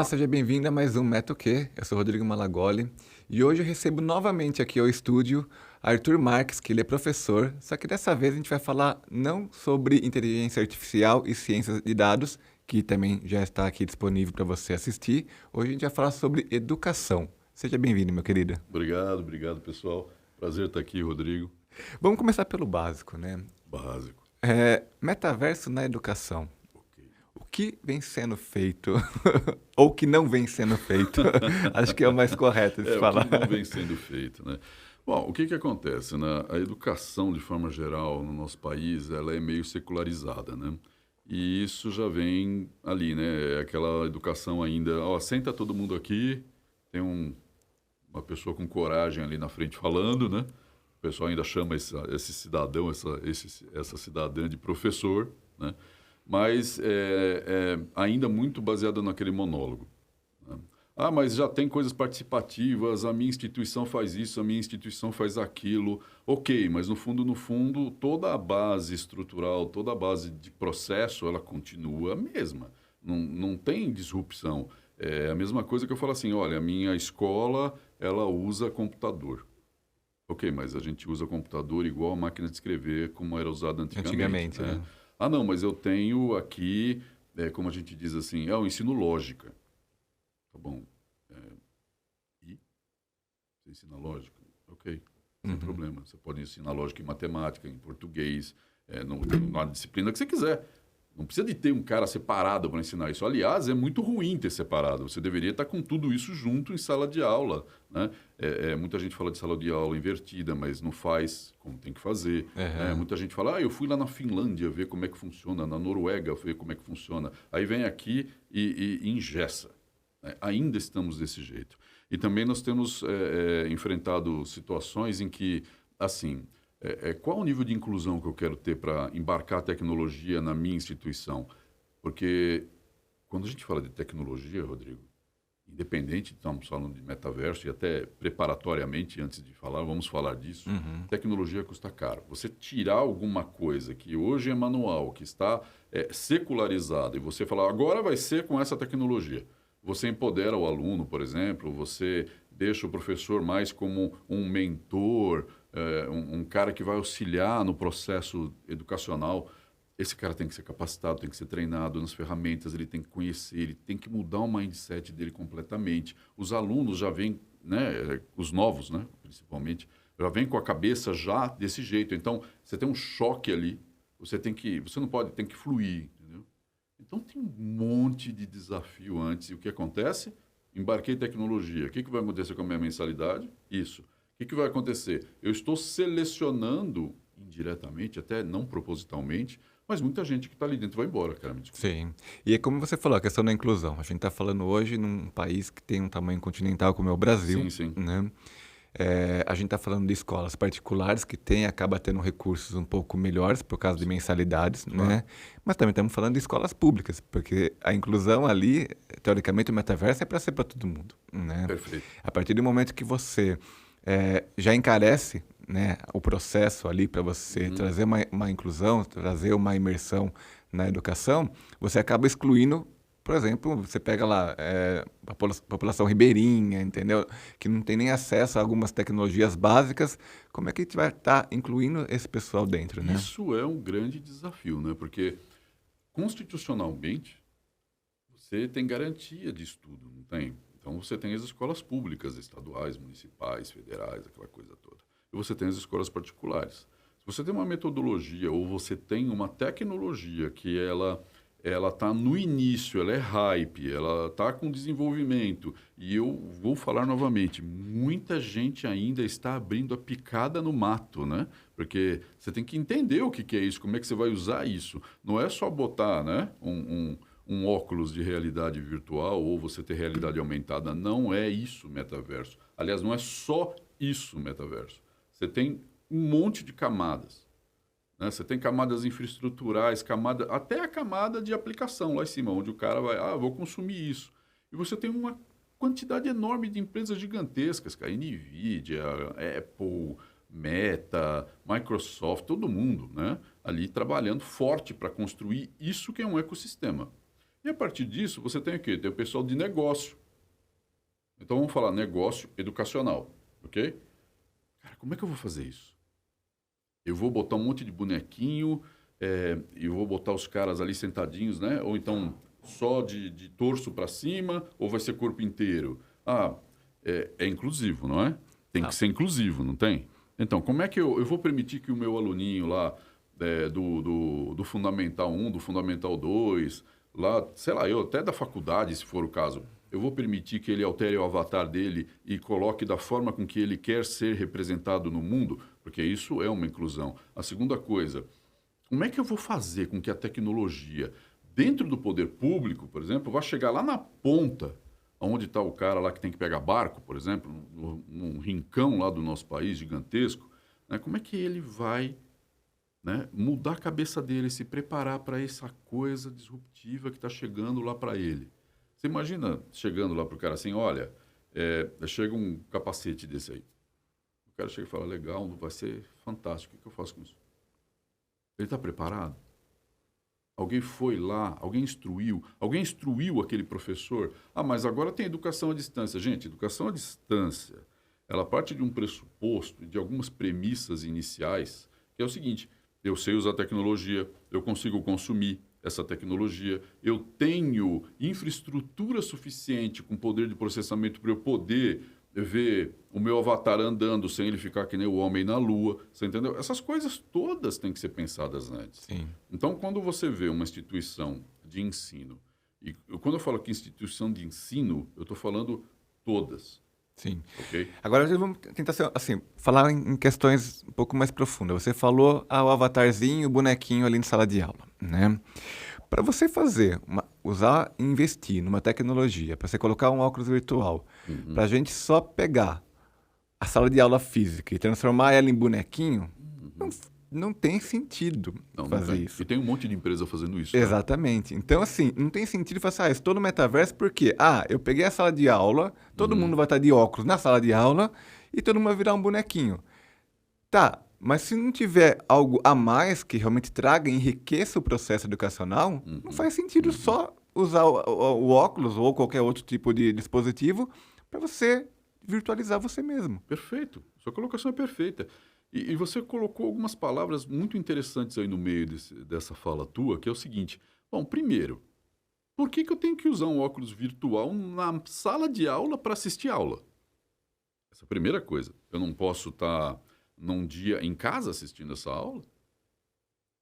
seja bem-vindo a mais um Meto Q. Eu sou Rodrigo Malagoli e hoje eu recebo novamente aqui ao estúdio Arthur Marques, que ele é professor, só que dessa vez a gente vai falar não sobre inteligência artificial e ciências de dados, que também já está aqui disponível para você assistir. Hoje a gente vai falar sobre educação. Seja bem-vindo, meu querido. Obrigado, pessoal. Prazer estar aqui, Rodrigo. Vamos começar pelo básico, né? Básico. Metaverso na educação. Ok. O que vem sendo feito ou que não vem sendo feito? Acho que é o mais correto de se O falar. que não vem sendo feito, né? Bom, o que acontece, né? A educação, de forma geral, no nosso país, ela é meio secularizada, né? E isso já vem ali, né? Aquela educação ainda, ó, senta todo mundo aqui, tem uma pessoa com coragem ali na frente falando, né? O pessoal ainda chama esse cidadão, essa cidadã de professor, né? Mas ainda muito baseado naquele monólogo, né? Ah, mas já tem coisas participativas, a minha instituição faz isso, a minha instituição faz aquilo. Ok, mas no fundo, toda a base estrutural, toda a base de processo, ela continua a mesma. Não tem disrupção. É a mesma coisa que eu falo assim, olha, a minha escola, ela usa computador. Ok, mas a gente usa computador igual a máquina de escrever, como era usada antigamente, Antigamente, né? né? Ah, não, mas eu tenho aqui, como a gente diz assim, o ensino lógica. Tá bom. E você ensina lógica? Ok, sem Uhum. problema. Você pode ensinar lógica em matemática, em português, na disciplina que você quiser. Não precisa de ter um cara separado para ensinar isso. Aliás, é muito ruim ter separado. Você deveria estar com tudo isso junto em sala de aula, né? Muita gente fala de sala de aula invertida, mas não faz como tem que fazer, né? Aham. Muita gente fala, eu fui lá na Finlândia ver como é que funciona, na Noruega ver como é que funciona. Aí vem aqui e engessa, né? Ainda estamos desse jeito. E também nós temos enfrentado situações em que, assim, qual o nível de inclusão que eu quero ter para embarcar a tecnologia na minha instituição? Porque quando a gente fala de tecnologia, Rodrigo, independente, estamos falando de metaverso e até preparatoriamente, antes de falar, vamos falar disso, Uhum. tecnologia custa caro. Você tirar alguma coisa que hoje é manual, que está secularizada, e você falar, agora vai ser com essa tecnologia. Você empodera o aluno, por exemplo, você deixa o professor mais como um mentor, um cara que vai auxiliar no processo educacional. Esse cara tem que ser capacitado, tem que ser treinado nas ferramentas, ele tem que conhecer, ele tem que mudar o mindset dele completamente. Os alunos já vêm, né, os novos, né, principalmente, já vêm com a cabeça já desse jeito. Então, você tem um choque ali, você não pode, tem que fluir, entendeu? Então, tem um monte de desafio antes. E o que acontece? Embarquei tecnologia. O que vai acontecer com a minha mensalidade? Isso. O que vai acontecer? Eu estou selecionando indiretamente, até não propositalmente, mas muita gente que está ali dentro vai embora, cara, me desculpa. Sim. E é como você falou, a questão da inclusão. A gente está falando hoje num país que tem um tamanho continental como é o Brasil, Sim, sim. né? A gente está falando de escolas particulares que acaba tendo recursos um pouco melhores por causa de mensalidades, Claro. né? Mas também estamos falando de escolas públicas, porque a inclusão ali, teoricamente, o metaverso é para ser para todo mundo, né? Perfeito. A partir do momento que você já encarece, né, o processo ali para você Uhum. trazer uma inclusão, trazer uma imersão na educação, você acaba excluindo, por exemplo, você pega lá a população ribeirinha, entendeu? Que não tem nem acesso a algumas tecnologias básicas. Como é que a gente vai estar incluindo esse pessoal dentro, né? Isso é um grande desafio, né? Porque constitucionalmente você tem garantia de estudo, não tem? Então você tem as escolas públicas, estaduais, municipais, federais, aquela coisa toda. E você tem as escolas particulares. Se você tem uma metodologia ou você tem uma tecnologia que ela está no início, ela é hype, ela está com desenvolvimento. E eu vou falar novamente, muita gente ainda está abrindo a picada no mato, né? Porque você tem que entender o que é isso, como é que você vai usar isso. Não é só botar, né, um óculos de realidade virtual ou você ter realidade aumentada. Não é isso metaverso. Aliás, não é só isso metaverso. Você tem um monte de camadas, né? Você tem camadas infraestruturais, até a camada de aplicação lá em cima, onde o cara vai, vou consumir isso. E você tem uma quantidade enorme de empresas gigantescas, cara, NVIDIA, Apple, Meta, Microsoft, todo mundo, né? Ali trabalhando forte para construir isso que é um ecossistema. E a partir disso, você tem o quê? Tem o pessoal de negócio. Então, vamos falar negócio educacional, ok? Cara, como é que eu vou fazer isso? Eu vou botar um monte de bonequinho, e vou botar os caras ali sentadinhos, né? Ou então só de torso para cima, ou vai ser corpo inteiro? É inclusivo, não é? Tem que ser inclusivo, não tem? Então, como é que eu vou permitir que o meu aluninho lá do Fundamental 1, do Fundamental 2, lá, sei lá, eu até da faculdade, se for o caso, eu vou permitir que ele altere o avatar dele e coloque da forma com que ele quer ser representado no mundo? Porque isso é uma inclusão. A segunda coisa, como é que eu vou fazer com que a tecnologia, dentro do poder público, por exemplo, vá chegar lá na ponta, onde está o cara lá que tem que pegar barco, por exemplo, num rincão lá do nosso país gigantesco, né? Como é que ele vai, né, mudar a cabeça dele, se preparar para essa coisa disruptiva que está chegando lá para ele? Você imagina chegando lá para o cara assim, olha, chega um capacete desse aí. O cara chega e fala, legal, vai ser fantástico, o que eu faço com isso? Ele está preparado? Alguém foi lá, alguém instruiu aquele professor. Mas agora tem educação à distância. Gente, educação à distância, ela parte de um pressuposto, de algumas premissas iniciais, que é o seguinte, eu sei usar tecnologia, eu consigo consumir essa tecnologia, eu tenho infraestrutura suficiente com poder de processamento para eu poder ver o meu avatar andando sem ele ficar que nem o homem na lua, você entendeu? Essas coisas todas têm que ser pensadas antes. Sim. Então, quando você vê uma instituição de ensino, e quando eu falo que instituição de ensino, eu estou falando todas. Sim. Ok? Agora vamos tentar assim, falar em questões um pouco mais profundas. Você falou o avatarzinho, o bonequinho ali na sala de aula, né? Para você investir numa tecnologia, para você colocar um óculos virtual, para a gente só pegar a sala de aula física e transformar ela em bonequinho, não tem sentido fazer isso. E tem um monte de empresa fazendo isso. Tá? Exatamente. Então, assim, não tem sentido falar estou no metaverso porque, eu peguei a sala de aula, todo mundo vai estar de óculos na sala de aula e todo mundo vai virar um bonequinho. Tá, mas se não tiver algo a mais que realmente traga e enriqueça o processo educacional, não faz sentido só usar o óculos ou qualquer outro tipo de dispositivo para você virtualizar você mesmo. Perfeito. Sua colocação é perfeita. E você colocou algumas palavras muito interessantes aí no meio dessa fala tua, que é o seguinte. Bom, primeiro, por que eu tenho que usar um óculos virtual na sala de aula para assistir aula? Essa é a primeira coisa. Eu não posso estar num dia em casa assistindo essa aula?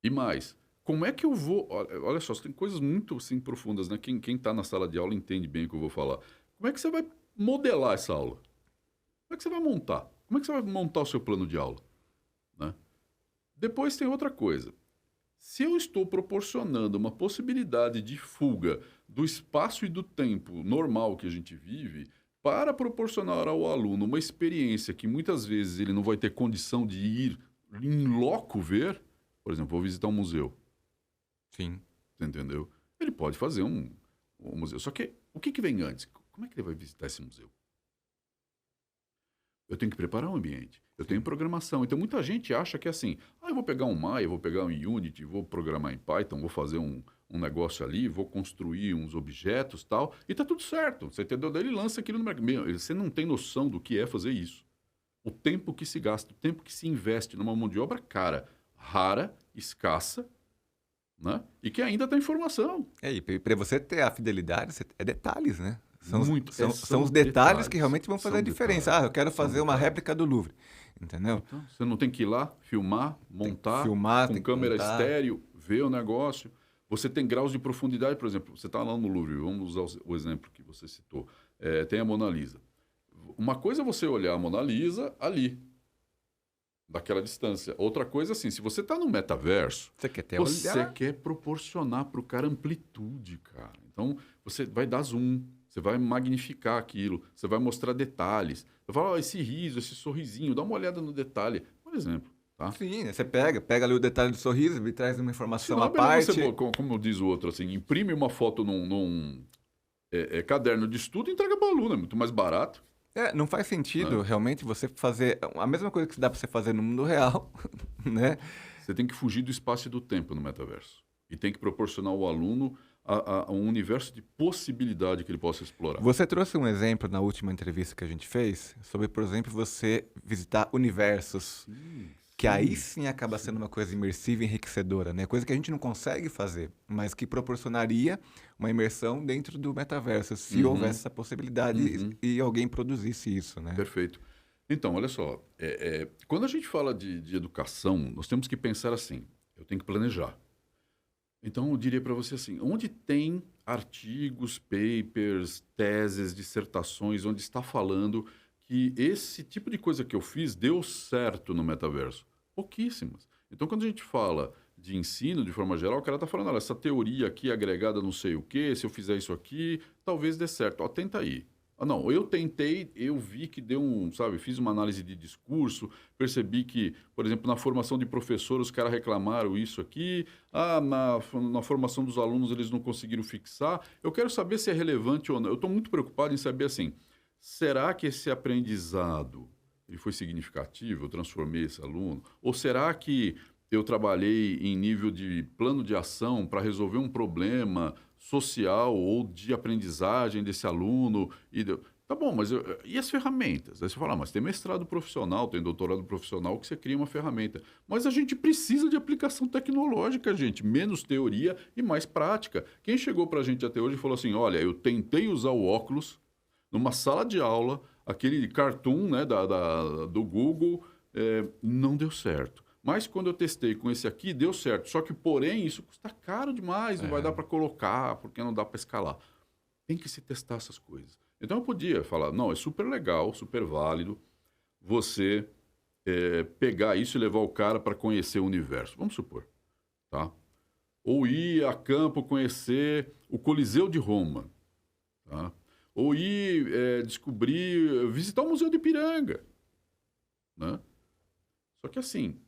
E mais, como é que eu vou... Olha só, tem coisas muito assim, profundas, né? Quem está na sala de aula entende bem o que eu vou falar. Como é que você vai modelar essa aula? Como é que você vai montar? Como é que você vai montar o seu plano de aula? Né? Depois tem outra coisa. Se eu estou proporcionando uma possibilidade de fuga do espaço e do tempo normal que a gente vive para proporcionar ao aluno uma experiência que muitas vezes ele não vai ter condição de ir em loco ver, por exemplo, vou visitar um museu. Sim. Você entendeu? Ele pode fazer um museu. Só que o que vem antes? Como é que ele vai visitar esse museu? Eu tenho que preparar um ambiente. Eu tenho programação. Então, muita gente acha que é assim, eu vou pegar um Maya, vou pegar um Unity, vou programar em Python, vou fazer um negócio ali, vou construir uns objetos e tal, e tá tudo certo. Você entendeu? Daí ele lança aquilo no mercado. Você não tem noção do que é fazer isso. O tempo que se gasta, o tempo que se investe numa mão de obra cara, rara, escassa, né? E que ainda está em formação. E para você ter a fidelidade, é detalhes, né? São os detalhes que realmente vão fazer a diferença. Eu quero fazer uma réplica do Louvre, entendeu? Então, você não tem que ir lá, filmar, montar, com câmera estéreo, ver o negócio. Você tem graus de profundidade, por exemplo, você está lá no Louvre, vamos usar o exemplo que você citou, tem a Mona Lisa. Uma coisa é você olhar a Mona Lisa ali, daquela distância. Outra coisa, assim, se você está no metaverso, você quer proporcionar para o cara amplitude, cara. Então, você vai dar zoom, você vai magnificar aquilo, você vai mostrar detalhes. Você fala, esse riso, esse sorrisinho, dá uma olhada no detalhe, por exemplo. Tá? Sim, você pega ali o detalhe do sorriso e traz uma informação à parte. Você, como diz o outro, assim, imprime uma foto num caderno de estudo e entrega para o aluno, é muito mais barato. Não faz sentido realmente você fazer a mesma coisa que dá para você fazer no mundo real, né? Você tem que fugir do espaço e do tempo no metaverso. E tem que proporcionar ao aluno um universo de possibilidade que ele possa explorar. Você trouxe um exemplo na última entrevista que a gente fez sobre, por exemplo, você visitar universos, que aí sim acaba sendo uma coisa imersiva e enriquecedora, né? Coisa que a gente não consegue fazer, mas que proporcionaria uma imersão dentro do metaverso, se houvesse essa possibilidade e alguém produzisse isso, né? Perfeito. Então, olha só, quando a gente fala de educação, nós temos que pensar assim, eu tenho que planejar. Então, eu diria para você assim, onde tem artigos, papers, teses, dissertações, onde está falando que esse tipo de coisa que eu fiz deu certo no metaverso? Pouquíssimas. Então, quando a gente fala de ensino, de forma geral, o cara está falando, olha, essa teoria aqui agregada não sei o quê, se eu fizer isso aqui, talvez dê certo. Ó, tenta aí. Ah, não, eu tentei, eu vi que deu fiz uma análise de discurso, percebi que, por exemplo, na formação de professor, os caras reclamaram isso aqui, na formação dos alunos eles não conseguiram fixar. Eu quero saber se é relevante ou não. Eu estou muito preocupado em saber assim, será que esse aprendizado ele foi significativo? Eu transformei esse aluno? Ou será que eu trabalhei em nível de plano de ação para resolver um problema social ou de aprendizagem desse aluno? Tá bom, mas e as ferramentas? Aí você fala, mas tem mestrado profissional, tem doutorado profissional que você cria uma ferramenta. Mas a gente precisa de aplicação tecnológica, gente. Menos teoria e mais prática. Quem chegou para a gente até hoje e falou assim, olha, eu tentei usar o óculos numa sala de aula, aquele cartoon, né, do Google, não deu certo. Mas quando eu testei com esse aqui, deu certo. Só que, porém, isso custa caro demais, não vai dar para colocar, porque não dá para escalar. Tem que se testar essas coisas. Então, eu podia falar, não, é super legal, super válido você pegar isso e levar o cara para conhecer o universo. Vamos supor, tá? Ou ir a campo conhecer o Coliseu de Roma, tá? Ou ir visitar o Museu de Ipiranga, né? Só que assim,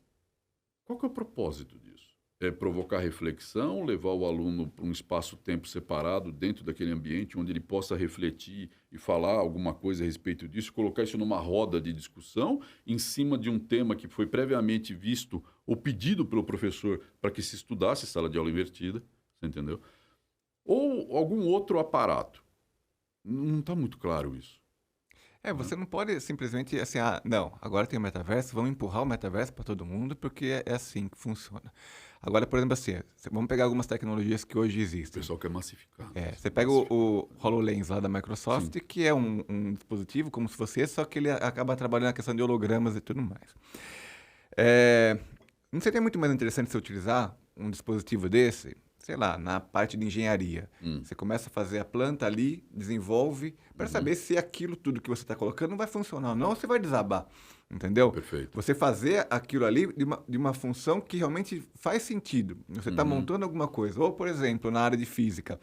qual que é o propósito disso? É provocar reflexão, levar o aluno para um espaço-tempo separado dentro daquele ambiente onde ele possa refletir e falar alguma coisa a respeito disso, colocar isso numa roda de discussão em cima de um tema que foi previamente visto ou pedido pelo professor para que se estudasse sala de aula invertida, você entendeu? Ou algum outro aparato. Não está muito claro isso. Você não pode simplesmente assim, não, agora tem o metaverso, vamos empurrar o metaverso para todo mundo, porque é assim que funciona. Agora, por exemplo, assim, vamos pegar algumas tecnologias que hoje O existem. pessoal quer massificar. Né? Você pega o HoloLens lá da Microsoft, Sim. que é um dispositivo como se fosse esse, só que ele acaba trabalhando na questão de hologramas e tudo mais. Não seria muito mais interessante você utilizar um dispositivo desse, sei lá, na parte de engenharia? Você começa a fazer a planta ali, desenvolve, para saber se aquilo tudo que você está colocando vai funcionar ou não, ou você vai desabar, entendeu? Perfeito. Você fazer aquilo ali de uma função que realmente faz sentido. Você está montando alguma coisa. Ou, por exemplo, na área de física,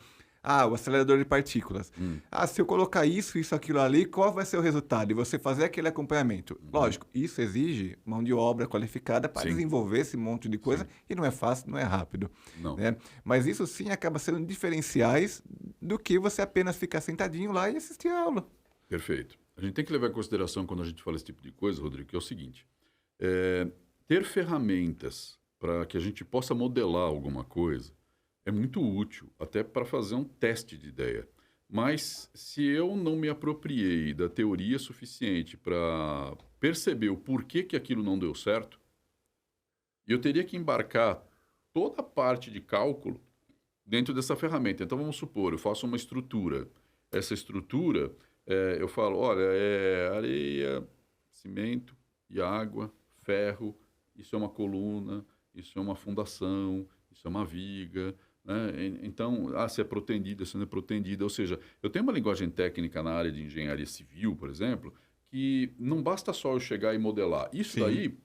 o acelerador de partículas. Se eu colocar isso, aquilo ali, qual vai ser o resultado? E você fazer aquele acompanhamento. Lógico, isso exige mão de obra qualificada para desenvolver esse monte de coisa. E não é fácil, não é rápido. Não. Né? Mas isso sim acaba sendo diferenciais do que você apenas ficar sentadinho lá e assistir a aula. Perfeito. A gente tem que levar em consideração quando a gente fala esse tipo de coisa, Rodrigo, que é o seguinte. Ter ferramentas para que a gente possa modelar alguma coisa é muito útil, até para fazer um teste de ideia. Mas se eu não me apropriei da teoria suficiente para perceber o porquê que aquilo não deu certo, eu teria que embarcar toda a parte de cálculo dentro dessa ferramenta. Então, vamos supor, eu faço uma estrutura. Essa estrutura, eu falo, olha, areia, cimento e água, ferro, isso é uma coluna, isso é uma fundação, isso é uma viga, né? Então, se é protendida, se não é protendida. Ou seja, eu tenho uma linguagem técnica na área de engenharia civil, por exemplo, que não basta só eu chegar e modelar. Isso daí,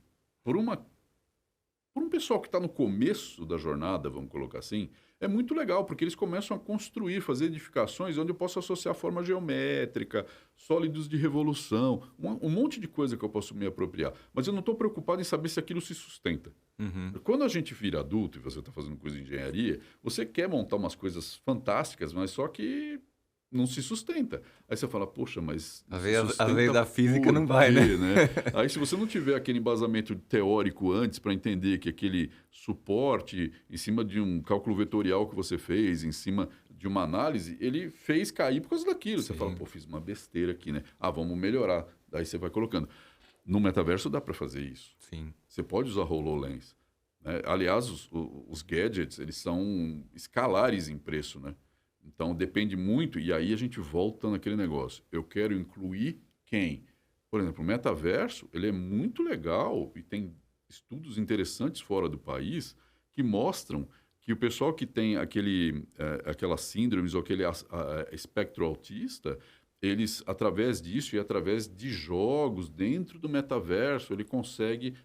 por um pessoal que está no começo da jornada, vamos colocar assim, é muito legal, porque eles começam a construir, fazer edificações onde eu posso associar forma geométrica, sólidos de revolução, um monte de coisa que eu posso me apropriar. Mas eu não estou preocupado em saber se aquilo se sustenta. Quando a gente vira adulto e você está fazendo coisa de engenharia, você quer montar umas coisas fantásticas, mas só que não se sustenta. Aí você fala, poxa, mas não Às se vezes, às sustenta vezes a física por não vai, né? quê, né? Aí se você não tiver aquele embasamento teórico antes para entender que aquele suporte em cima de um cálculo vetorial que você fez, em cima de uma análise, ele fez cair por causa daquilo. Você fala, Sim, pô, fiz uma besteira aqui, né? Ah, vamos melhorar. Daí você vai colocando. No metaverso dá para fazer isso. sim. Você pode usar HoloLens, né? Aliás, os gadgets, eles são escalares em preço, né? Então, depende muito, e aí a gente volta naquele negócio. Eu quero incluir quem? Por exemplo, o metaverso, ele é muito legal e tem estudos interessantes fora do país que mostram que o pessoal que tem aquelas síndromes ou aquele espectro autista, eles, através disso e através de jogos dentro do metaverso, ele consegue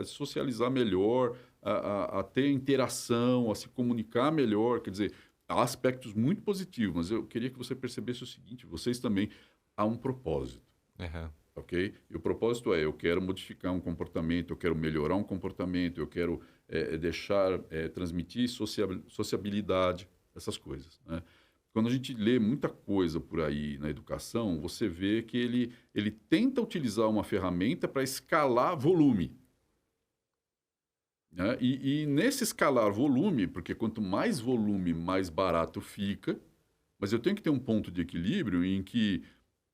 socializar melhor, a ter interação, a se comunicar melhor. Quer dizer, há aspectos muito positivos, mas eu queria que você percebesse o seguinte: vocês também há um propósito, Aham. ok? E o propósito é: eu quero modificar um comportamento, eu quero melhorar um comportamento, eu quero transmitir sociabilidade, essas coisas, né? Quando a gente lê muita coisa por aí na educação, você vê que ele tenta utilizar uma ferramenta para escalar volume, né? E nesse escalar volume, porque quanto mais volume, mais barato fica, mas eu tenho que ter um ponto de equilíbrio em que,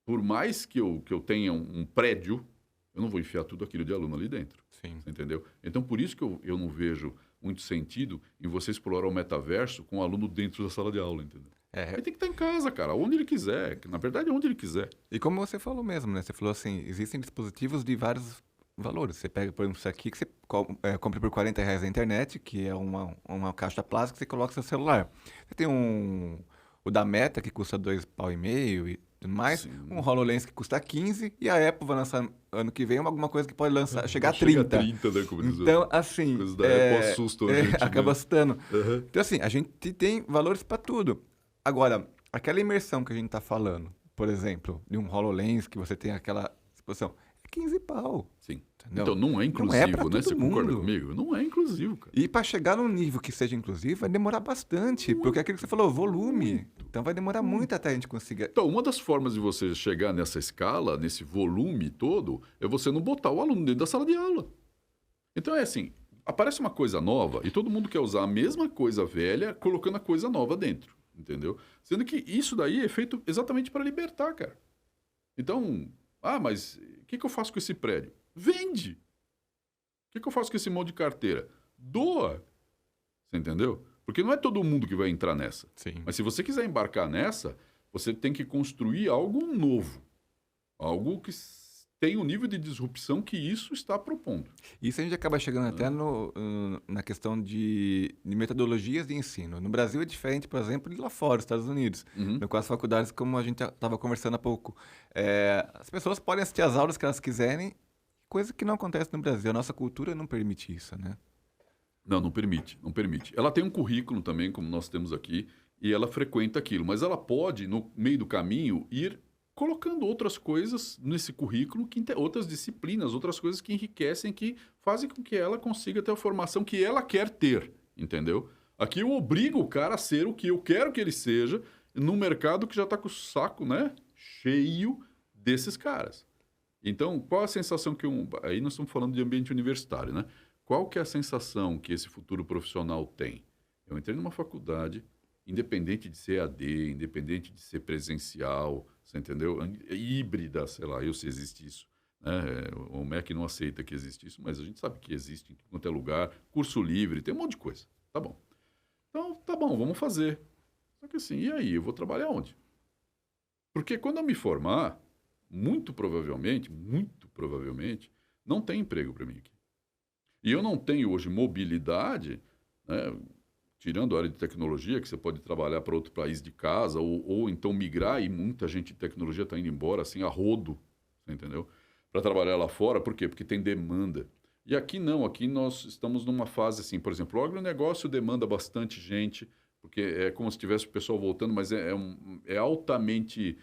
por mais que eu tenha um prédio, eu não vou enfiar tudo aquilo de aluno ali dentro. Sim. Você entendeu? Então, por isso que eu não vejo muito sentido em você explorar o metaverso com o aluno dentro da sala de aula, entendeu? É, Ele tem que estar em casa, cara, onde ele quiser. Na verdade, onde ele quiser. e como você falou mesmo, né? Você falou assim, existem dispositivos de vários valores. Você pega, por exemplo, isso aqui que você compra por R$ 40 na internet, que é uma caixa plástica que você coloca no seu celular. Você tem o da Meta, que custa R$ 2,5 e tudo mais, um Sim. HoloLens que custa 15, e a Apple vai lançar ano que vem alguma coisa que pode lançar, chegar a Chega a 30. 30, né? Como diz Então, as assim, coisas da Apple assustam a gente, acaba né? assustando. Aham. Então, assim, a gente tem valores para tudo. Agora, aquela imersão que a gente tá falando, por exemplo, de um HoloLens que você tem aquela exposição, é 15 pau, Sim. entendeu? Então, não é Não é para inclusivo, né? todo Você concorda mundo. comigo? Não é inclusivo, cara. E para chegar num nível que seja inclusivo, vai demorar bastante, porque é aquilo que você falou, volume. Então vai demorar muito até a gente conseguir. Então, uma das formas de você chegar nessa escala, nesse volume todo, é você não botar o aluno dentro da sala de aula. Então, é assim, aparece uma coisa nova e todo mundo quer usar a mesma coisa velha, colocando a coisa nova dentro, entendeu? Sendo que isso daí é feito exatamente para libertar, cara. Então, mas o que eu faço com esse prédio? Vende! O que eu faço com esse monte de carteira? Doa! Você entendeu? Porque não é todo mundo que vai entrar nessa. Sim. Mas se você quiser embarcar nessa, você tem que construir algo novo. Algo que tem o nível de disrupção que isso está propondo. Isso a gente acaba chegando até na questão de metodologias de ensino. No Brasil é diferente, por exemplo, de lá fora, Estados Unidos. Uhum. Com as faculdades, como a gente estava conversando há pouco. As pessoas podem assistir às aulas que elas quiserem, coisa que não acontece no Brasil. A nossa cultura não permite isso, né? Não, não permite, não permite. Ela tem um currículo também, como nós temos aqui, e ela frequenta aquilo. Mas ela pode, no meio do caminho, ir colocando outras coisas nesse currículo, outras disciplinas, outras coisas que enriquecem, que fazem com que ela consiga ter a formação que ela quer ter, entendeu? Aqui eu obrigo o cara a ser o que eu quero que ele seja, num mercado que já está com o saco, né, cheio desses caras. Então, qual a sensação que aí nós estamos falando de ambiente universitário, né? Qual que é a sensação que esse futuro profissional tem? Eu entrei numa faculdade, independente de ser AD, independente de ser presencial, você entendeu? Híbrida, sei lá, eu sei se existe isso, né? O MEC não aceita que existe isso, mas a gente sabe que existe em quanto é lugar, curso livre, tem um monte de coisa. Tá bom. Então, tá bom, vamos fazer. Só que assim, e aí? Eu vou trabalhar onde? Porque quando eu me formar, muito provavelmente, não tem emprego para mim aqui. E eu não tenho hoje mobilidade, né, tirando a área de tecnologia, que você pode trabalhar para outro país de casa, ou então migrar, e muita gente de tecnologia está indo embora, assim, a rodo, você entendeu? Para trabalhar lá fora, por quê? Porque tem demanda. E aqui não, aqui nós estamos numa fase assim, por exemplo, o agronegócio demanda bastante gente, porque é como se tivesse o pessoal voltando, mas é altamente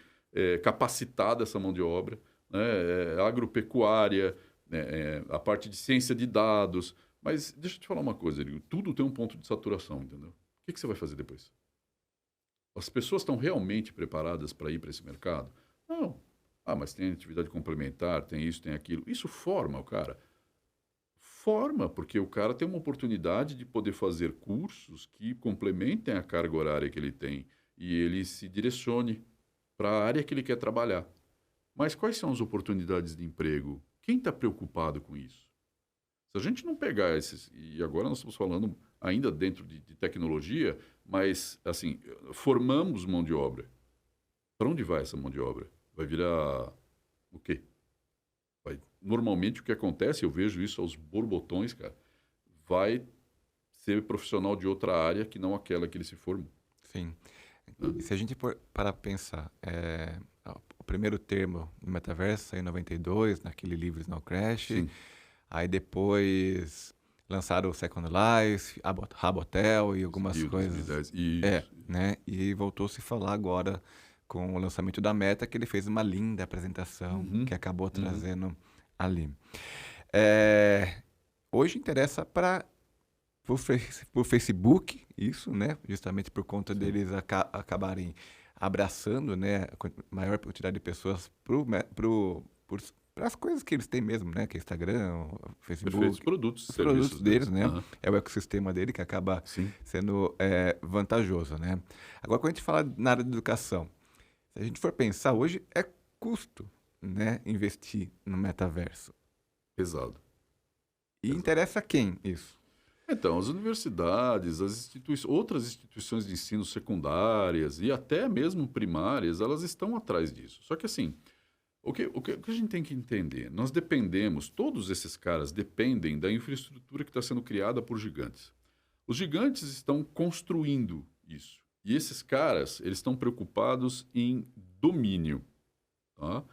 capacitada essa mão de obra, né? Agropecuária, a parte de ciência de dados. Mas deixa eu te falar uma coisa, Erigo, tudo tem um ponto de saturação, entendeu? O que você vai fazer depois? As pessoas estão realmente preparadas para ir para esse mercado? Não. Ah, mas tem atividade complementar, tem isso, tem aquilo. Isso forma o cara. Forma, porque o cara tem uma oportunidade de poder fazer cursos que complementem a carga horária que ele tem e ele se direcione para a área que ele quer trabalhar. Mas quais são as oportunidades de emprego? Quem está preocupado com isso? Se a gente não pegar esses, e agora nós estamos falando ainda dentro de tecnologia, mas assim, formamos mão de obra. Para onde vai essa mão de obra? Vai virar o quê? Normalmente o que acontece, eu vejo isso aos borbotões, cara, vai ser profissional de outra área que não aquela que ele se formou. Sim. Né? E se a gente parar para pensar, o primeiro termo no metaverso saiu em 92, naquele Livros No Crash. Sim. Aí depois lançaram o Second Life, Rabotel e algumas E o coisas. 2010. Isso. Né? E voltou a se falar agora com o lançamento da Meta, que ele fez uma linda apresentação que acabou trazendo ali. Hoje interessa para o Facebook, isso, né? Justamente por conta deles acabarem abraçando, né, a maior quantidade de pessoas para as coisas que eles têm mesmo, né? Que é Instagram, Facebook. Perfeitos produtos, Os produtos deles, né? Uhum. É o ecossistema dele que acaba Sim. sendo vantajoso, né? Agora, quando a gente fala na área de educação, se a gente for pensar, hoje é custo, né? Investir no metaverso. Pesado. E interessa a quem isso? Então, as universidades, outras instituições de ensino secundárias e até mesmo primárias, elas estão atrás disso. Só que assim, o que a gente tem que entender? Nós dependemos, todos esses caras dependem da infraestrutura que está sendo criada por gigantes. Os gigantes estão construindo isso. E esses caras, eles estão preocupados em domínio. Tá?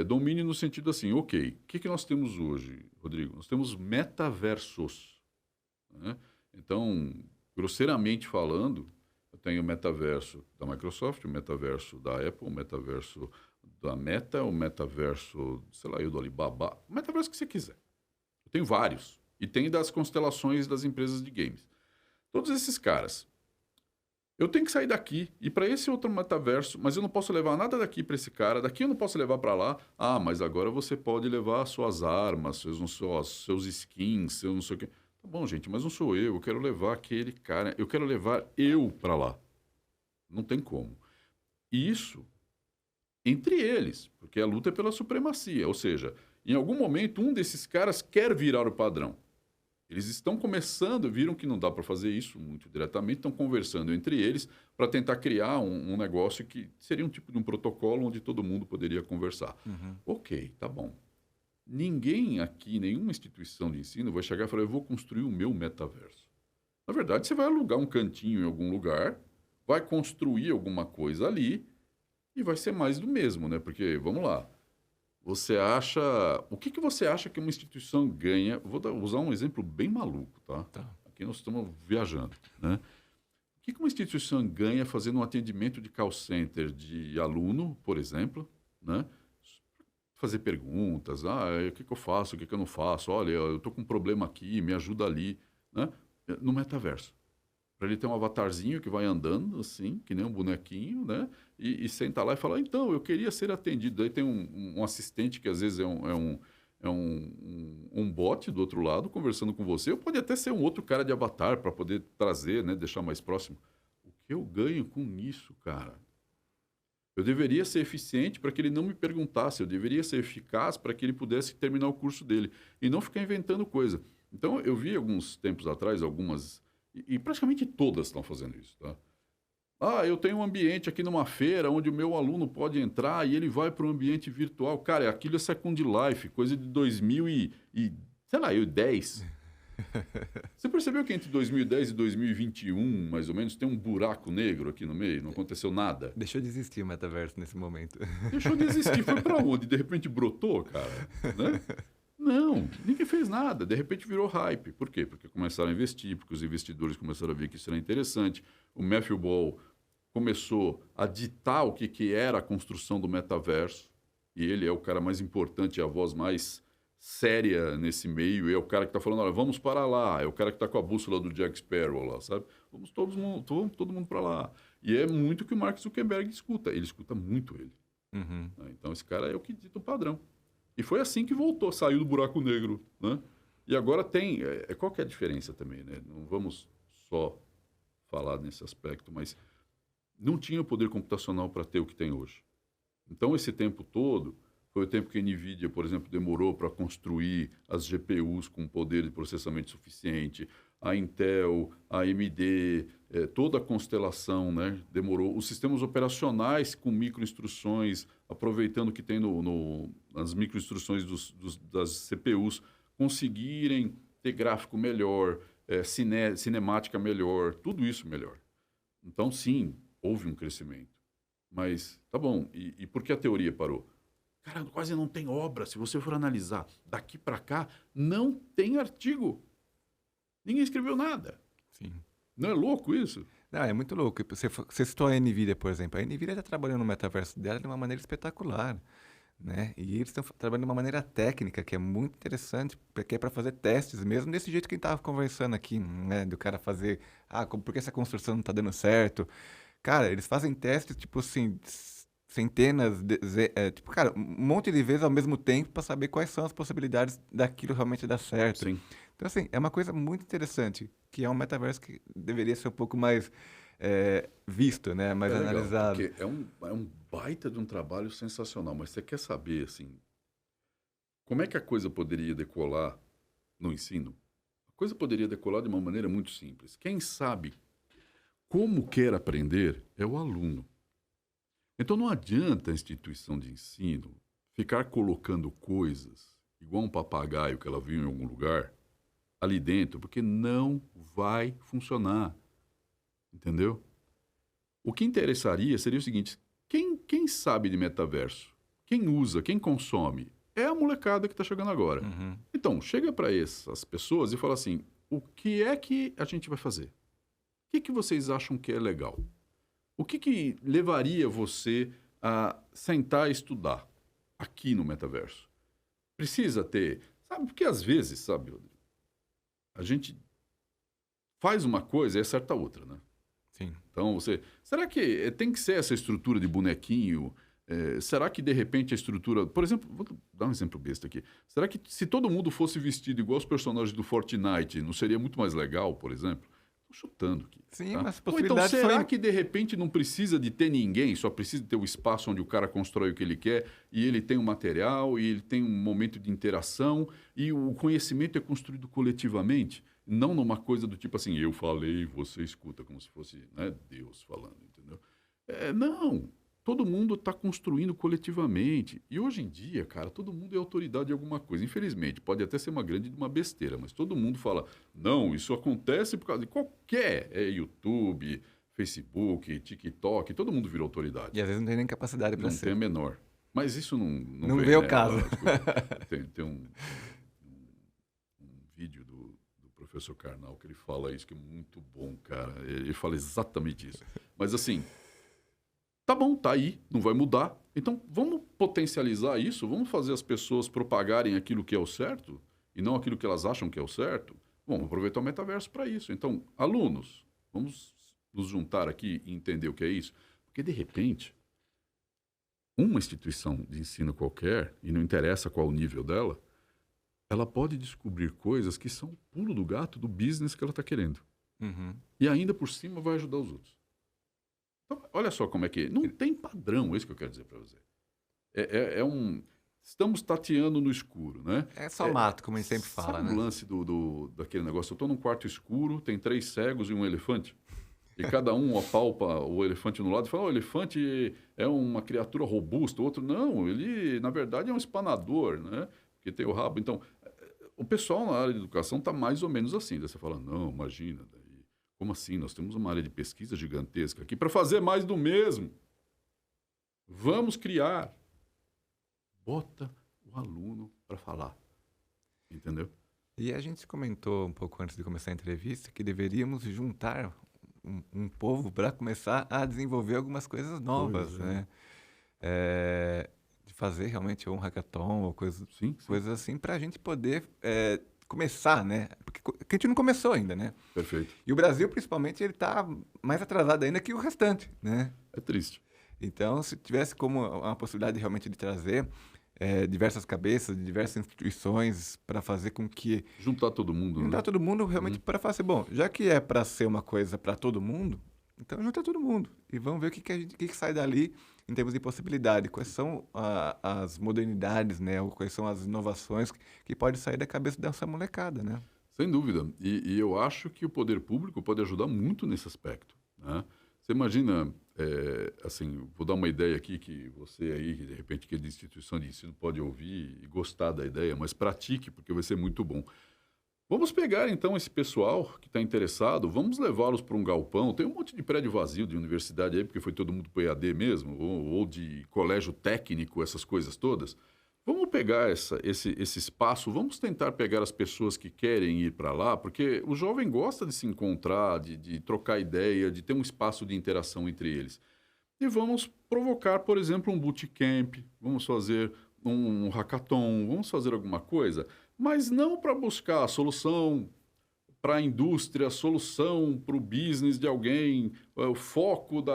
Domínio no sentido assim, ok, o que nós temos hoje, Rodrigo? Nós temos metaversos. Né? Então, grosseiramente falando, eu tenho o metaverso da Microsoft, o metaverso da Apple, o metaverso da Meta, o metaverso, sei lá, do Alibaba, o metaverso que você quiser. Eu tenho vários. E tem das constelações das empresas de games. Todos esses caras. Eu tenho que sair daqui e para esse outro metaverso, mas eu não posso levar nada daqui para esse cara, daqui eu não posso levar para lá. Ah, mas agora você pode levar suas armas, seus skins, seu não sei o quê. Tá bom, gente, mas não sou eu quero levar aquele cara, eu quero levar eu para lá. Não tem como. Isso entre eles, porque a luta é pela supremacia, ou seja, em algum momento um desses caras quer virar o padrão. Eles estão começando, viram que não dá para fazer isso muito diretamente, estão conversando entre eles para tentar criar um negócio que seria um tipo de um protocolo onde todo mundo poderia conversar. Ok, tá bom. Ninguém aqui, nenhuma instituição de ensino vai chegar e falar, eu vou construir o meu metaverso. Na verdade, você vai alugar um cantinho em algum lugar, vai construir alguma coisa ali e vai ser mais do mesmo, né? Porque, vamos lá, você acha... O que você acha que uma instituição ganha? Vou usar um exemplo bem maluco, tá? Aqui nós estamos viajando, né? O que uma instituição ganha fazendo um atendimento de call center de aluno, por exemplo, né? Fazer perguntas, o que eu faço, o que eu não faço, olha, eu estou com um problema aqui, me ajuda ali, né? No metaverso. Para ele ter um avatarzinho que vai andando, assim, que nem um bonequinho, né? E senta lá e fala, então, eu queria ser atendido. Daí tem um assistente que às vezes é um bot do outro lado conversando com você, ou pode até ser um outro cara de avatar para poder trazer, né? Deixar mais próximo. O que eu ganho com isso, cara? Eu deveria ser eficiente para que ele não me perguntasse, eu deveria ser eficaz para que ele pudesse terminar o curso dele e não ficar inventando coisa. Então, eu vi alguns tempos atrás, algumas, e praticamente todas estão fazendo isso, tá? Eu tenho um ambiente aqui numa feira onde o meu aluno pode entrar e ele vai para um ambiente virtual. Cara, aquilo é Second Life, coisa de 2010. Você percebeu que entre 2010 e 2021, mais ou menos, tem um buraco negro aqui no meio? Não aconteceu nada? Deixou de existir o metaverso nesse momento. Deixou de existir. Foi para onde? De repente brotou, cara? Né? Não, ninguém fez nada. De repente virou hype. Por quê? Porque começaram a investir, porque os investidores começaram a ver que isso era interessante. O Matthew Ball começou a ditar o que era a construção do metaverso. E ele é o cara mais importante, a voz mais séria nesse meio, e é o cara que está falando, olha, vamos para lá, é o cara que está com a bússola do Jack Sparrow lá, sabe? Vamos todo mundo para lá. E é muito o que o Mark Zuckerberg escuta, ele escuta muito ele. Uhum. Né? Então esse cara é o que dita o padrão. E foi assim que voltou, saiu do buraco negro, né? E agora tem, qual que é a diferença também, né? Não vamos só falar nesse aspecto, mas não tinha o poder computacional para ter o que tem hoje. Então esse tempo todo foi o tempo que a NVIDIA, por exemplo, demorou para construir as GPUs com poder de processamento suficiente, a Intel, a AMD, toda a constelação, né? Demorou. Os sistemas operacionais com microinstruções, aproveitando que tem nas microinstruções das CPUs, conseguirem ter gráfico melhor, cinemática melhor, tudo isso melhor. Então, sim, houve um crescimento. Mas, tá bom, e por que a teoria parou? Cara, quase não tem obra. Se você for analisar daqui para cá, não tem artigo. Ninguém escreveu nada. Sim. Não é louco isso? Não, é muito louco. Você citou a NVIDIA, por exemplo. A NVIDIA está trabalhando no metaverso dela de uma maneira espetacular, né? E eles estão trabalhando de uma maneira técnica, que é muito interessante, porque é para fazer testes mesmo, desse jeito que a gente estava conversando aqui, né? Do cara fazer, por que essa construção não está dando certo? Cara, eles fazem testes, tipo assim, centenas, tipo, cara, um monte de vezes ao mesmo tempo para saber quais são as possibilidades daquilo realmente dar certo. Sim. Então, assim, é uma coisa muito interessante, que é um metaverso que deveria ser um pouco mais visto, né? Mais É legal, analisado. porque é um baita de um trabalho sensacional. Mas você quer saber, assim, como é que a coisa poderia decolar no ensino? A coisa poderia decolar de uma maneira muito simples. Quem sabe como quer aprender é o aluno. Então não adianta a instituição de ensino ficar colocando coisas, igual um papagaio que ela viu em algum lugar, ali dentro, porque não vai funcionar. Entendeu? O que interessaria seria o seguinte: quem sabe de metaverso? Quem usa, quem consome? É a molecada que está chegando agora. Uhum. Então, chega para essas pessoas e fala assim: o que é que a gente vai fazer? O que vocês acham que é legal? O que levaria você a sentar e estudar aqui no metaverso? Precisa ter, sabe? Porque às vezes, sabe, a gente faz uma coisa e acerta outra, né? Sim. Então, será que tem que ser essa estrutura de bonequinho? Será que, de repente, a estrutura... Por exemplo, vou dar um exemplo besta aqui. Será que se todo mundo fosse vestido igual os personagens do Fortnite, não seria muito mais legal, por exemplo? Estou chutando aqui. Sim, Tá? mas as Ou então, possibilidades será são... que, de repente, não precisa de ter ninguém, só precisa ter o espaço onde o cara constrói o que ele quer, e ele tem um material, e ele tem um momento de interação, e o conhecimento é construído coletivamente? Não numa coisa do tipo assim, eu falei, você escuta, como se fosse, né, Deus falando, entendeu? Não, todo mundo está construindo coletivamente. E hoje em dia, cara, todo mundo é autoridade em alguma coisa. Infelizmente, pode até ser uma grande uma besteira, mas todo mundo fala, não, isso acontece por causa de qualquer YouTube, Facebook, TikTok, todo mundo virou autoridade. E às vezes não tem nem capacidade para Não tem ser. a menor. Mas isso não Não vem, vê o né? caso. Tem um vídeo do professor Karnal que ele fala isso, que é muito bom, cara. Ele fala exatamente isso. Mas assim, tá bom, tá aí, não vai mudar. Então vamos potencializar isso, vamos fazer as pessoas propagarem aquilo que é o certo e não aquilo que elas acham que é o certo. Vamos aproveitar o metaverso para isso. Então, alunos, vamos nos juntar aqui e entender o que é isso. Porque, de repente, uma instituição de ensino qualquer, e não interessa qual o nível dela, ela pode descobrir coisas que são o pulo do gato do business que ela está querendo. Uhum. E ainda por cima vai ajudar os outros. Então, olha só como é que... Não tem padrão, é isso que eu quero dizer para você. Estamos tateando no escuro, né? É só mato, como a gente sempre fala, sabe né? o lance daquele negócio? Eu estou num quarto escuro, tem 3 cegos e um elefante. E cada um apalpa o elefante no lado e fala, o elefante é uma criatura robusta. O outro, não, ele, na verdade, é um espanador, né? Porque tem o rabo. Então, o pessoal na área de educação está mais ou menos assim. Daí você fala, não, imagina, como assim? Nós temos uma área de pesquisa gigantesca aqui para fazer mais do mesmo. Vamos criar. Bota o aluno para falar. Entendeu? E a gente comentou um pouco antes de começar a entrevista que deveríamos juntar um povo para começar a desenvolver algumas coisas novas, Pois é. né? de fazer realmente um hackathon ou Sim, sim. coisas assim para a gente poder começar, né? Porque a gente não começou ainda, né? Perfeito. E o Brasil, principalmente, ele está mais atrasado ainda que o restante, né? É triste. Então, se tivesse como uma possibilidade realmente de trazer diversas cabeças, de diversas instituições para fazer com que Juntar todo mundo, juntar né? todo mundo realmente para fazer, bom, já que é para ser uma coisa para todo mundo, então junta todo mundo e vamos ver o que sai dali em termos de possibilidade, quais são as modernidades, né, ou quais são as inovações que pode sair da cabeça dessa molecada, né? Sem dúvida. E eu acho que o poder público pode ajudar muito nesse aspecto, né? Você imagina, assim, vou dar uma ideia aqui que você aí, que de repente que é de instituição de ensino, pode ouvir e gostar da ideia, mas pratique, porque vai ser muito bom. Vamos pegar então esse pessoal que está interessado, vamos levá-los para um galpão. Tem um monte de prédio vazio de universidade aí, porque foi todo mundo para o EAD mesmo, ou de colégio técnico, essas coisas todas. Vamos pegar esse espaço, vamos tentar pegar as pessoas que querem ir para lá, porque o jovem gosta de se encontrar, de trocar ideia, de ter um espaço de interação entre eles. E vamos provocar, por exemplo, um bootcamp, vamos fazer um hackathon, vamos fazer alguma coisa, mas não para buscar a solução para a indústria, a solução para o business de alguém, o foco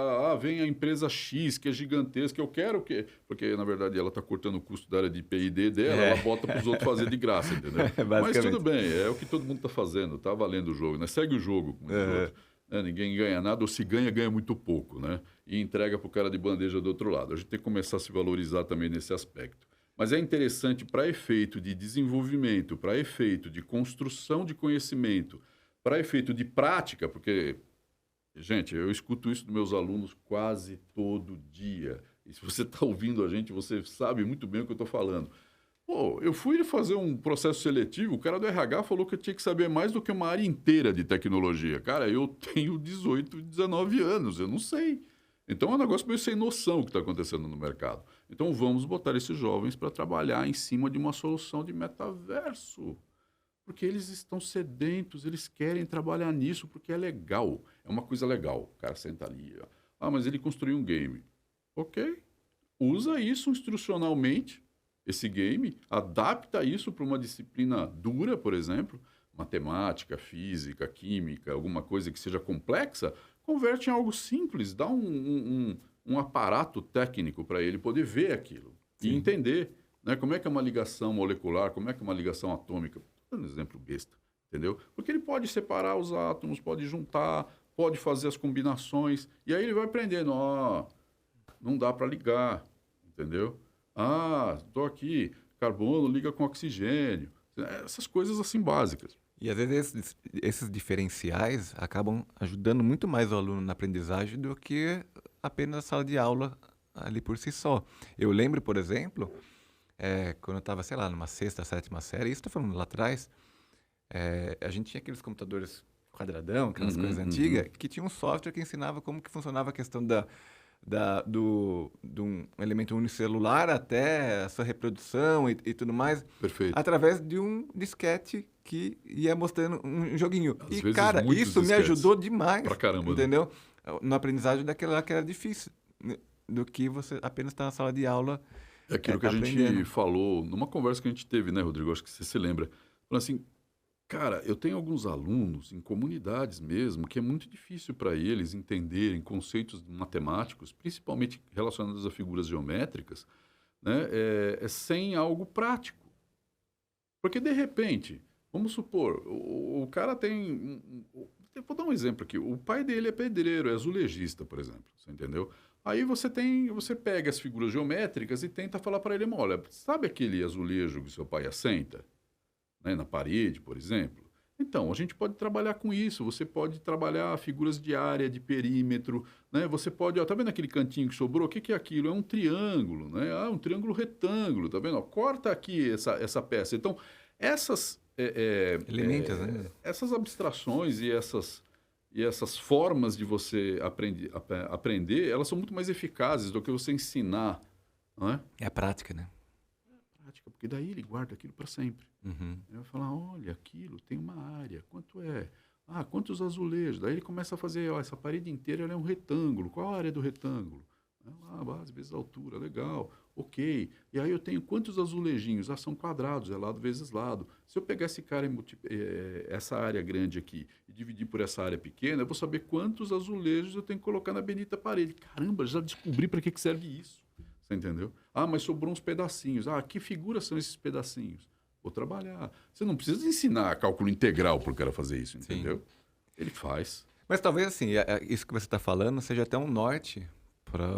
vem a empresa X, que é gigantesca, eu quero que... Porque, na verdade, ela está cortando o custo da área de P&D dela, ela bota para os outros fazer de graça, entendeu? Mas tudo Basicamente. bem, é o que todo mundo está fazendo, está valendo o jogo, né? Segue o jogo, como diz o outro. Né? Ninguém ganha nada, ou se ganha, ganha muito pouco, né? E entrega para o cara de bandeja do outro lado. A gente tem que começar a se valorizar também nesse aspecto. Mas é interessante para efeito de desenvolvimento, para efeito de construção de conhecimento, para efeito de prática, porque, gente, eu escuto isso dos meus alunos quase todo dia. E se você está ouvindo a gente, você sabe muito bem o que eu estou falando. Pô, eu fui fazer um processo seletivo, o cara do RH falou que eu tinha que saber mais do que uma área inteira de tecnologia. Cara, eu tenho 18, 19 anos, eu não sei. Então é um negócio meio sem noção o que está acontecendo no mercado. Então vamos botar esses jovens para trabalhar em cima de uma solução de metaverso. Porque eles estão sedentos, eles querem trabalhar nisso porque é legal. É uma coisa legal. O cara senta ali. Ó. Ah, mas ele construiu um game. Ok. Usa isso instrucionalmente, esse game, adapta isso para uma disciplina dura, por exemplo, matemática, física, química, alguma coisa que seja complexa, converte em algo simples, dá um aparato técnico para ele poder ver aquilo e Sim. entender, né, como é que é uma ligação molecular, como é que é uma ligação atômica. Estou dando um exemplo besta, entendeu? Porque ele pode separar os átomos, pode juntar, pode fazer as combinações, e aí ele vai aprendendo, ó, não dá para ligar, entendeu? Ah, estou aqui, carbono liga com oxigênio. Essas coisas assim básicas. E às vezes esses diferenciais acabam ajudando muito mais o aluno na aprendizagem do que apenas a sala de aula ali por si só. Eu lembro, por exemplo, quando eu estava, sei lá, numa sexta, sétima série, isso estou falando lá atrás, a gente tinha aqueles computadores quadradão, aquelas coisas antigas, que tinha um software que ensinava como que funcionava a questão de um elemento unicelular até a sua reprodução e tudo mais, Perfeito. através de um disquete que ia mostrando um joguinho. Às E, vezes, cara, muitos isso me disquetes. ajudou demais, Pra caramba, né? entendeu? Na aprendizagem daquela lá que era difícil, né? Do que você apenas estar na sala de aula É aquilo que tá a gente aprendendo. falou numa conversa que a gente teve, né, Rodrigo? Acho que você se lembra. Falando assim, cara, eu tenho alguns alunos em comunidades mesmo que é muito difícil para eles entenderem conceitos matemáticos, principalmente relacionados a figuras geométricas, né, sem algo prático. Porque, de repente, vamos supor, o cara tem. Eu vou dar um exemplo aqui. O pai dele é pedreiro, é azulejista, por exemplo. Você entendeu? Aí você pega as figuras geométricas e tenta falar para ele, olha, sabe aquele azulejo que seu pai assenta, né, na parede, por exemplo? Então, a gente pode trabalhar com isso. Você pode trabalhar figuras de área, de perímetro, né? Você pode, ó, tá vendo aquele cantinho que sobrou? O que que é aquilo? É um triângulo, né? Ah, um triângulo retângulo, tá vendo? Ó, corta aqui essa peça. Então, essas Elementos, né? essas abstrações e essas formas de você aprender, elas são muito mais eficazes do que você ensinar, não é? É a prática, né? Prática, porque daí ele guarda aquilo para sempre. Uhum. Ele vai falar, olha, aquilo tem uma área, quanto é? Ah, quantos azulejos? Daí ele começa a fazer, ó, essa parede inteira ela é um retângulo, qual a área do retângulo? Ah, base vezes altura, legal, ok. E aí eu tenho quantos azulejinhos? Ah, são quadrados, é lado vezes lado. Se eu pegar esse cara essa área grande aqui e dividir por essa área pequena, eu vou saber quantos azulejos eu tenho que colocar na bendita parede. Caramba, já descobri para que serve isso. Você entendeu? Ah, mas sobrou uns pedacinhos. Ah, que figuras são esses pedacinhos? Vou trabalhar. Você não precisa ensinar cálculo integral para o cara fazer isso, entendeu? Sim. Ele faz. Mas talvez assim, isso que você está falando seja até um norte para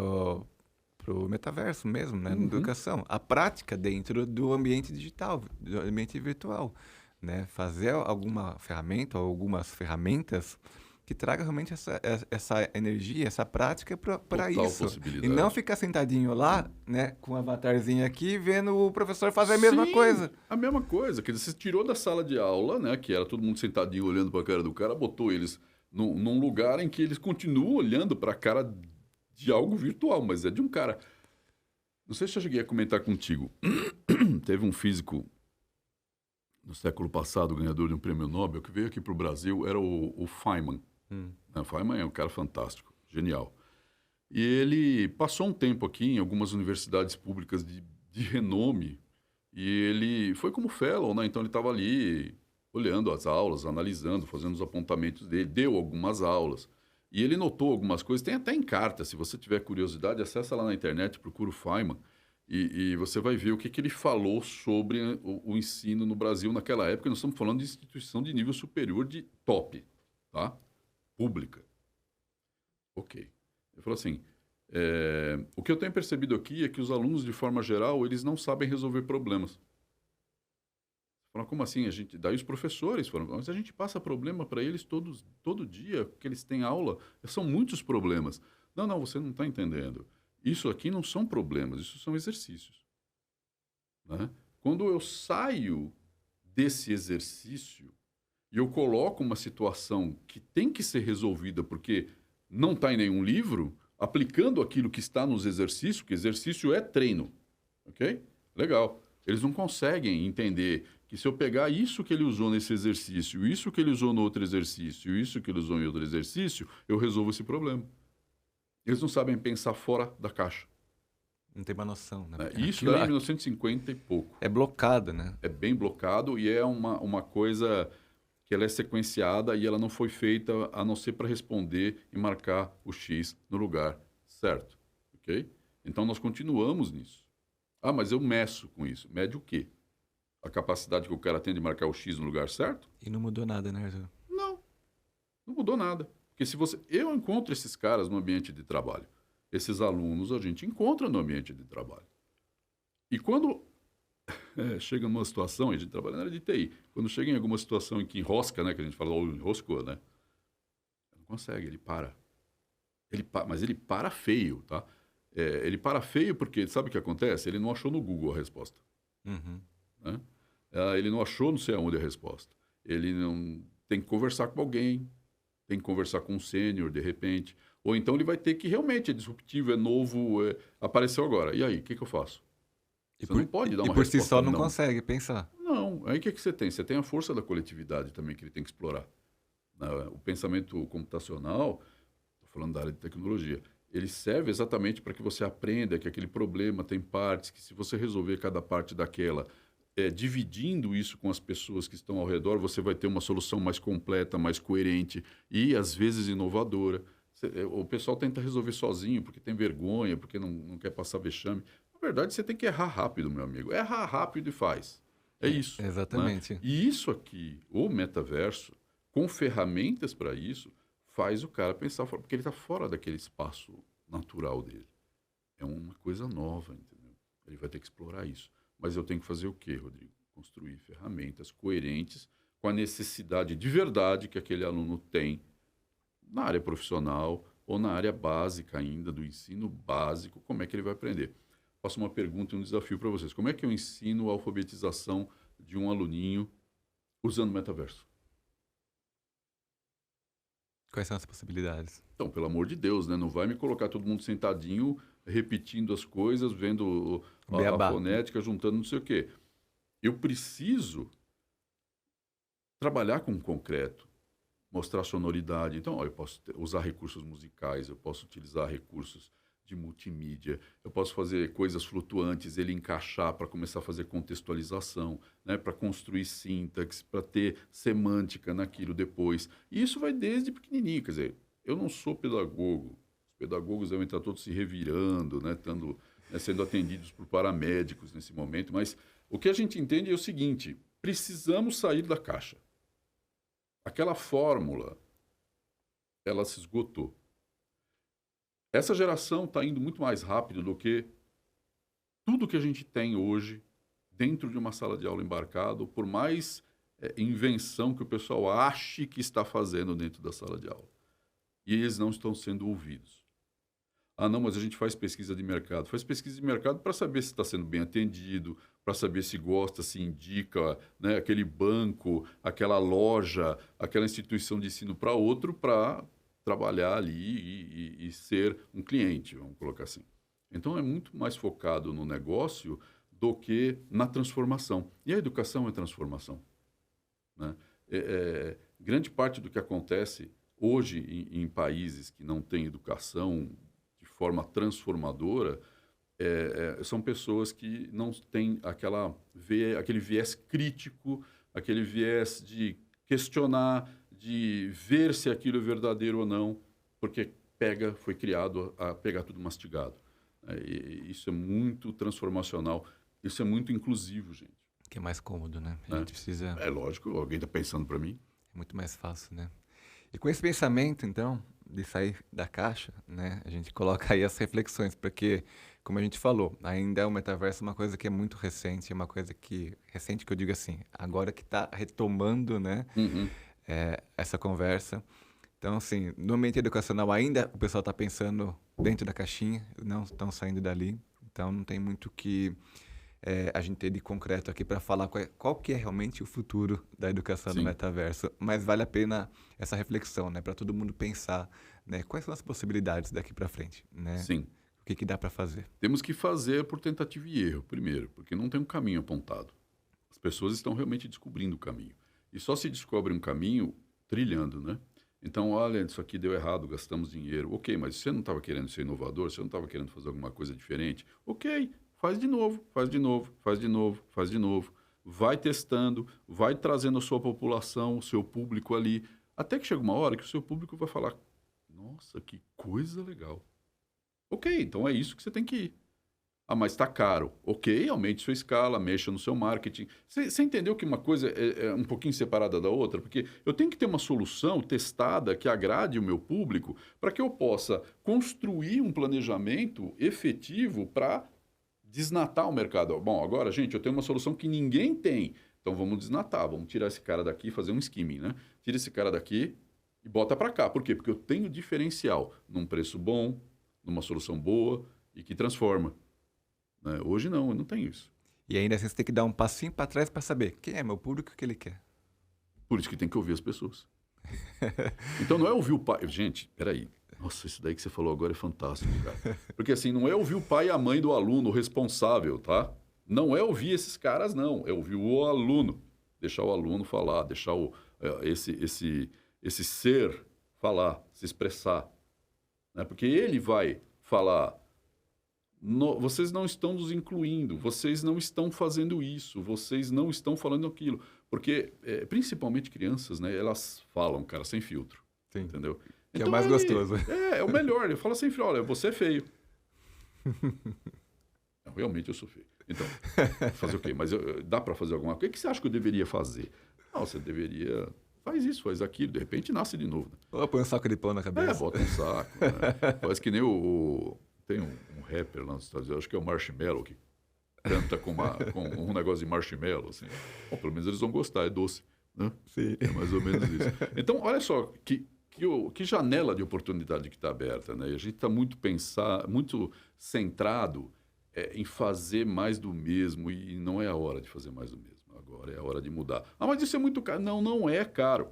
o metaverso mesmo, né? Na Uhum. educação. A prática dentro do ambiente digital, do ambiente virtual, né? Fazer alguma ferramenta ou algumas ferramentas que traga realmente essa energia, essa prática para Total isso. E possibilidade. não ficar sentadinho lá, né? Com um avatarzinho aqui, vendo o professor fazer a mesma Sim, coisa. a mesma coisa. Quer dizer, você tirou da sala de aula, né? Que era todo mundo sentadinho olhando para a cara do cara, botou eles num lugar em que eles continuam olhando para a cara de algo virtual, mas é de um cara. Não sei se eu cheguei a comentar contigo. Teve um físico no século passado, ganhador de um prêmio Nobel, que veio aqui para o Brasil, era o Feynman. O Feynman é um cara fantástico, genial. E ele passou um tempo aqui em algumas universidades públicas de renome, e ele foi como fellow, né? Então ele estava ali olhando as aulas, analisando, fazendo os apontamentos dele, deu algumas aulas. E ele notou algumas coisas, tem até em carta, se você tiver curiosidade, acessa lá na internet, procura o Feynman, e você vai ver o que ele falou sobre o ensino no Brasil naquela época. Nós estamos falando de instituição de nível superior de top, tá? Pública. Ok. Ele falou assim, o que eu tenho percebido aqui é que os alunos, de forma geral, eles não sabem resolver problemas. Falaram, como assim? Daí os professores foram, mas a gente passa problema para eles todo dia, que eles têm aula, são muitos problemas. Não, você não está entendendo. Isso aqui não são problemas, isso são exercícios. Né? Quando eu saio desse exercício e eu coloco uma situação que tem que ser resolvida porque não está em nenhum livro, aplicando aquilo que está nos exercícios, que exercício é treino, ok? Legal. Eles não conseguem entender que se eu pegar isso que ele usou nesse exercício, isso que ele usou no outro exercício, isso que ele usou em outro exercício, eu resolvo esse problema. Eles não sabem pensar fora da caixa. Não tem uma noção, né? Né? Porque Isso daí em 1950 e pouco. é blocado, né? É bem blocado e é uma coisa que ela é sequenciada e ela não foi feita a não ser para responder e marcar o X no lugar certo, ok? Então nós continuamos nisso. Ah, mas eu meço com isso. Mede o quê? A capacidade que o cara tem de marcar o X no lugar certo? E não mudou nada, né, Arthur? Não, não mudou nada. Porque se você... Eu encontro esses caras no ambiente de trabalho. Esses alunos a gente encontra no ambiente de trabalho. E quando chega numa situação, a gente trabalha na área de TI, quando chega em alguma situação em que enrosca, né, que a gente fala, enroscou, né? Não consegue, ele para. Mas ele para feio, tá? Ele para feio porque, sabe o que acontece? Ele não achou no Google a resposta. Uhum. Né? Ele não achou não sei aonde a resposta. Ele não tem que conversar com alguém, tem que conversar com um sênior, de repente. Ou então ele vai ter que realmente, é disruptivo, é novo, apareceu agora. E aí, o que eu faço? Você não pode dar uma e por si resposta só não não. consegue pensar. Não, aí o que você tem? Você tem a força da coletividade também que ele tem que explorar. O pensamento computacional, estou falando da área de tecnologia, ele serve exatamente para que você aprenda que aquele problema tem partes, que se você resolver cada parte daquela, dividindo isso com as pessoas que estão ao redor, você vai ter uma solução mais completa, mais coerente e, às vezes, inovadora. O pessoal tenta resolver sozinho porque tem vergonha, porque não quer passar vexame. Na verdade, você tem que errar rápido, meu amigo. Erra rápido e faz. É isso. Exatamente. Né? E isso aqui, o metaverso, com ferramentas para isso, faz o cara pensar fora, porque ele está fora daquele espaço natural dele. É uma coisa nova, entendeu? Ele vai ter que explorar isso. Mas eu tenho que fazer o quê, Rodrigo? Construir ferramentas coerentes com a necessidade de verdade que aquele aluno tem na área profissional ou na área básica ainda, do ensino básico, como é que ele vai aprender. Faço uma pergunta e um desafio para vocês. Como é que eu ensino a alfabetização de um aluninho usando o metaverso? Quais são as possibilidades? Então, pelo amor de Deus, né? Não vai me colocar todo mundo sentadinho, repetindo as coisas, vendo a fonética, juntando não sei o quê. Eu preciso trabalhar com o concreto, mostrar sonoridade. Então, eu posso usar recursos musicais, eu posso utilizar recursos de multimídia, eu posso fazer coisas flutuantes, ele encaixar para começar a fazer contextualização, né, para construir sintaxe, para ter semântica naquilo depois. E isso vai desde pequenininho, quer dizer, eu não sou pedagogo, os pedagogos devem estar todos se revirando, né, sendo atendidos por paramédicos nesse momento, mas o que a gente entende é o seguinte, precisamos sair da caixa. Aquela fórmula, ela se esgotou. Essa geração está indo muito mais rápido do que tudo que a gente tem hoje dentro de uma sala de aula embarcado, por mais invenção que o pessoal ache que está fazendo dentro da sala de aula. E eles não estão sendo ouvidos. Ah, não, mas a gente faz pesquisa de mercado. Faz pesquisa de mercado para saber se está sendo bem atendido, para saber se gosta, se indica, né, aquele banco, aquela loja, aquela instituição de ensino para outro, para trabalhar ali e ser um cliente, vamos colocar assim. Então, é muito mais focado no negócio do que na transformação. E a educação é transformação. Né? Grande parte do que acontece hoje em países que não têm educação de forma transformadora são pessoas que não têm aquele viés crítico, aquele viés de questionar, de ver se aquilo é verdadeiro ou não, porque foi criado a pegar tudo mastigado. E isso é muito transformacional, isso é muito inclusivo, gente. Que é mais cômodo, né? A gente precisa... É lógico, alguém está pensando para mim. É muito mais fácil, né? E com esse pensamento, então, de sair da caixa, né? A gente coloca aí as reflexões, porque, como a gente falou, ainda o metaverso é uma coisa que é muito recente, é uma coisa que... Recente que eu digo assim, agora que está retomando, né? Uhum. Essa conversa. Então, assim, no ambiente educacional ainda o pessoal está pensando dentro da caixinha, não estão saindo dali. Então, não tem muito que a gente ter de concreto aqui para falar qual que é realmente o futuro da educação Sim. no metaverso. Mas vale a pena essa reflexão, né? Para todo mundo pensar, né? Quais são as possibilidades daqui para frente, né? Sim. O que dá para fazer? Temos que fazer por tentativa e erro, primeiro, porque não tem um caminho apontado. As pessoas estão realmente descobrindo o caminho. E só se descobre um caminho trilhando, né? Então, olha, isso aqui deu errado, gastamos dinheiro. Ok, mas você não estava querendo ser inovador? Você não estava querendo fazer alguma coisa diferente? Ok, faz de novo, faz de novo, faz de novo, faz de novo. Vai testando, vai trazendo a sua população, o seu público ali, até que chega uma hora que o seu público vai falar, nossa, que coisa legal. Ok, então é isso que você tem que ir. Ah, mas está caro. Ok, aumente sua escala, mexa no seu marketing. Você entendeu que uma coisa é um pouquinho separada da outra? Porque eu tenho que ter uma solução testada que agrade o meu público para que eu possa construir um planejamento efetivo para desnatar o mercado. Bom, agora, gente, eu tenho uma solução que ninguém tem. Então vamos desnatar, vamos tirar esse cara daqui e fazer um skimming, né? Tira esse cara daqui e bota para cá. Por quê? Porque eu tenho diferencial num preço bom, numa solução boa e que transforma. Hoje não, eu não tenho isso. E ainda assim você tem que dar um passinho para trás para saber quem é meu público e o que ele quer. Por isso que tem que ouvir as pessoas. Então não é ouvir o pai... Gente, peraí. Nossa, isso daí que você falou agora é fantástico, cara. Porque assim, não é ouvir o pai e a mãe do aluno, o responsável, tá? Não é ouvir esses caras, não. É ouvir o aluno. Deixar o aluno falar, deixar esse ser falar, se expressar. Né? Porque ele vai falar... vocês não estão nos incluindo, vocês não estão fazendo isso, vocês não estão falando aquilo. Porque, principalmente crianças, né, elas falam, cara, sem filtro. Sim. Entendeu? Que então, é o mais gostoso. É o melhor. Ele fala sem filtro, olha, você é feio. Não, realmente eu sou feio. Então, fazer o quê? Mas dá para fazer alguma coisa? O que você acha que eu deveria fazer? Não, você deveria... Faz isso, faz aquilo, de repente nasce de novo. Né? Ou põe um saco de pão na cabeça. Bota um saco. Né? Parece que nem tem um rapper lá nos Estados Unidos, acho que é o Marshmello, que canta com um negócio de marshmallow, assim. Bom, pelo menos eles vão gostar, é doce, né? Sim. É mais ou menos isso. Então, olha só, que janela de oportunidade que está aberta, né? E a gente está muito centrado em fazer mais do mesmo, e não é a hora de fazer mais do mesmo. Agora é a hora de mudar. Ah, mas isso é muito caro. Não, não é caro.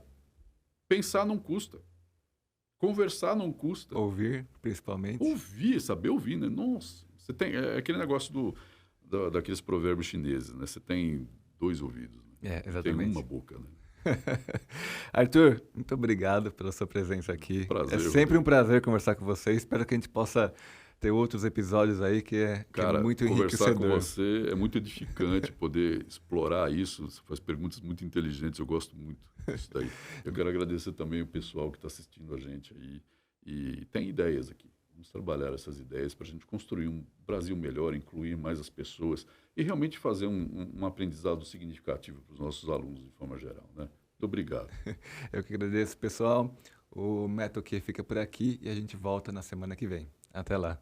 Pensar não custa. Conversar não custa. Ouvir, principalmente. Ouvir, saber ouvir, né? Nossa, você tem aquele negócio daqueles provérbios chineses, né? Você tem 2 ouvidos, né? Exatamente. Tem uma boca, né? Arthur, muito obrigado pela sua presença aqui. Prazer. É sempre um prazer conversar com você. Espero que a gente possa ter outros episódios aí que é Cara, muito conversar com enriquecedor. você é muito edificante, poder explorar isso. Você faz perguntas muito inteligentes, eu gosto muito disso daí. Eu quero agradecer também o pessoal que está assistindo a gente aí e tem ideias aqui. Vamos trabalhar essas ideias para a gente construir um Brasil melhor, incluir mais as pessoas e realmente fazer um aprendizado significativo para os nossos alunos de forma geral, né? Muito obrigado. Eu que agradeço, pessoal. O Método Q fica por aqui e a gente volta na semana que vem. Até lá.